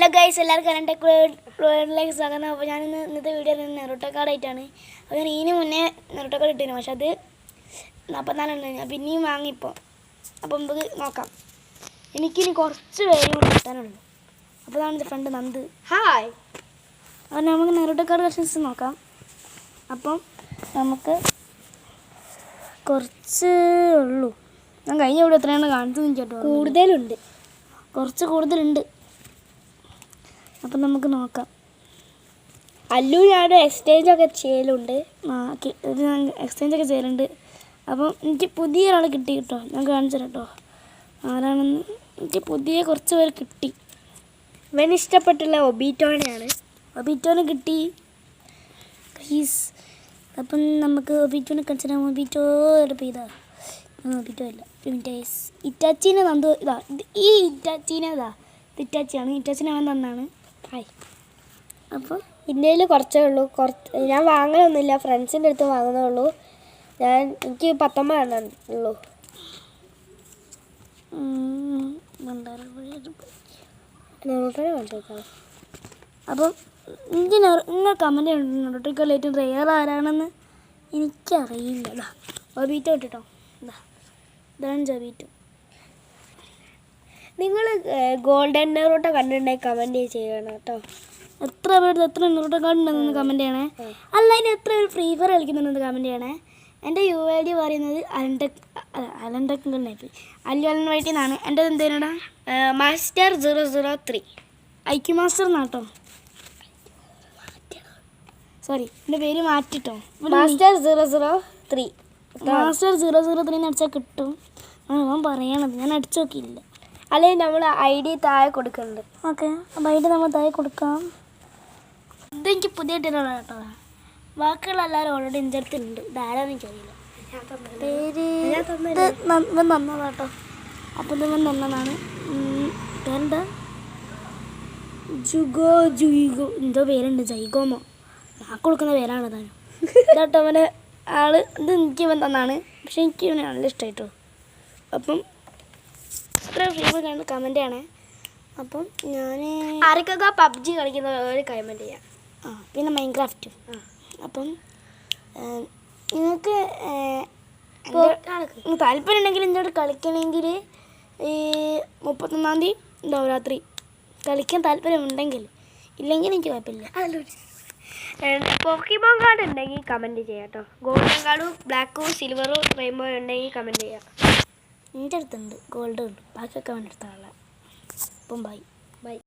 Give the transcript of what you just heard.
Hello guys, എല്ലാവർക്കും കറണ്ടിലേക്ക് സ്വാഗതം. അപ്പോൾ ഞാൻ ഇന്നത്തെ വീഡിയോ നെറോട്ടോ കാർഡായിട്ടാണ്. അപ്പോൾ ഞാൻ ഇതിന് മുന്നേ നെറോട്ടോ കാർഡ് ഇട്ടിരുന്നു, പക്ഷെ അത് 44 ഞാൻ പിന്നെയും വാങ്ങിപ്പോൾ. അപ്പോൾ നമുക്ക് നോക്കാം. എനിക്കിനി കുറച്ച് പേരും കൂടി കിട്ടാനുള്ളൂ. അപ്പോൾ അതാണ് എൻ്റെ ഫ്രണ്ട് നന്ദ്. ഹായ്. അപ്പോൾ നമുക്ക് നെറോട്ടോ കാർഡ് കളക്ഷൻസ് നോക്കാം. അപ്പം നമുക്ക് കുറച്ച് ഉള്ളൂ. ഞാൻ കഴിഞ്ഞ ഇവിടെ എത്രയാണ് കാണിച്ചത് കേട്ടോ. കൂടുതലുണ്ട്, കുറച്ച് കൂടുതലുണ്ട്. അപ്പം നമുക്ക് നോക്കാം. അല്ലു ഞാൻ എക്സ്ചേഞ്ചൊക്കെ ചെയ്യലുണ്ട്. എക്സ്ചേഞ്ചൊക്കെ ചെയ്യലുണ്ട്. അപ്പം എനിക്ക് പുതിയ ഒരാൾ കിട്ടി കേട്ടോ. ഞാൻ കാണിച്ചു തരാം കേട്ടോ ആരാണെന്ന്. എനിക്ക് പുതിയ കുറച്ച് പേര് കിട്ടി. ഇവന് ഇഷ്ടപ്പെട്ടുള്ള ഒബീറ്റോനെയാണ്. ഒബീറ്റോനെ കിട്ടി പ്ലീസ്. അപ്പം നമുക്ക് ഒബീറ്റോനെ കൺസിഡർ. ഒബീറ്റോ എടുപ്പ് ചെയ്താ ഒബീറ്റോ ഇല്ല. ഇറ്റാച്ചീനെ നന്ദു ഇതാ. ഈ ഇറ്റാച്ചീനെ ഇതാ. ഇത് ഇറ്റാച്ചിയാണ്. ഇറ്റാച്ചിനെ അവൻ തന്നാണ്. ഹായ്. അപ്പോൾ ഇന്ത്യയിൽ കുറച്ചേ ഉള്ളൂ. ഞാൻ വാങ്ങലൊന്നുമില്ല, ഫ്രണ്ട്സിൻ്റെ അടുത്ത് വാങ്ങുന്നേ ഉള്ളൂ. എനിക്ക് 19 എണ്ണം ഉള്ളൂ. അപ്പം നിങ്ങൾ കമൻറ്റ് ചെയ്യണം ഏറ്റവും റെയർ ആരാണെന്ന്. എനിക്കറിയില്ല. ഒബീറ്റോ ഇട്ടോ. ഇതാണ് ജബീറ്റോ. നിങ്ങൾ ഗോൾഡൻ നെറോട്ടോ കണ്ടിട്ടുണ്ടെങ്കിൽ കമൻറ്റ് ചെയ്യണം കേട്ടോ. എത്ര നെറോട്ടോ കാർഡ് ഉണ്ടെന്ന് കമൻറ്റ് ചെയ്യണേ. അല്ല, അതിന് എത്ര പേര് ഫ്രീ ഫയർ കളിക്കുന്നുണ്ടെന്ന് കമൻറ്റ് ചെയ്യണേ. എൻ്റെ UID പറയുന്നത് അല്ലൻ വൈറ്റി എന്നാണ്. എൻ്റെ എന്തേനാടാ മാസ്റ്റർ 003 IQ മാസ്റ്റർ എന്നാട്ടോ. സോറി, എൻ്റെ പേര് മാറ്റിട്ടോ. മാസ്റ്റർ 003 മാസ്റ്റർ 003 അടിച്ചാൽ കിട്ടും. അവൻ പറയണത് ഞാൻ അടിച്ചു നോക്കിയില്ല. അല്ലെങ്കിൽ നമ്മൾ ID താഴെ കൊടുക്കുന്നുണ്ട്. ഓക്കെ, അപ്പോൾ ID നമ്മൾ താഴെ കൊടുക്കാം. ഇതെനിക്ക് പുതിയ ഇട്ടിട്ടുള്ള കേട്ടോ. ബാക്കിയുള്ള എല്ലാവരും ഓൾറെഡി എൻ്റെ അടുത്തുണ്ട്. ധാരാളം എനിക്കറിയില്ല. പേര് ഇവൻ തന്നതാ കേട്ടോ. അപ്പം ഇവൻ തന്നതാണ്. പേരെന്താ? ജുയിഗോ എന്തോ പേരുണ്ട്. ജൈഗോമോ ഞാൻ കൊടുക്കുന്ന പേരാണ് താനും. ഇതാട്ടോ അവൻ്റെ ആള്. ഇത് എനിക്ക് ഇവൻ തന്നാണ്. പക്ഷെ എനിക്ക് ഇവനെ നല്ല ഇഷ്ടമായിട്ടോ. അപ്പം ഇത്ര ഫ്രീ കണ്ട് കമൻ്റ് ആണ്. അപ്പം ഞാൻ ആർക്കൊക്കെ PUBG കളിക്കുന്നവർ കമൻറ്റ് ചെയ്യാം. പിന്നെ മൈൻക്രാഫ്റ്റും. അപ്പം നിങ്ങൾക്ക് താല്പര്യം ഉണ്ടെങ്കിൽ എൻ്റെ കളിക്കണമെങ്കിൽ ഈ 31-ാം തീയതി ഉണ്ടാവും രാത്രി. കളിക്കാൻ താല്പര്യമുണ്ടെങ്കിൽ. ഇല്ലെങ്കിൽ എനിക്ക് കുഴപ്പമില്ല. പോക്കിമോൻ കാർഡ് ഉണ്ടെങ്കിൽ കമൻറ്റ് ചെയ്യാം കേട്ടോ. ഗോൾഡൻ കാർഡും ബ്ലാക്കും സിൽവറും റെയിൻബോ ഉണ്ടെങ്കിൽ കമൻറ്റ് ചെയ്യാം. എൻ്റെ അടുത്തുണ്ട്, ഗോൾഡ് ഉണ്ട്. ബാക്കിയൊക്കെ അവൻ്റെ അടുത്താണ്. അപ്പം ബൈ.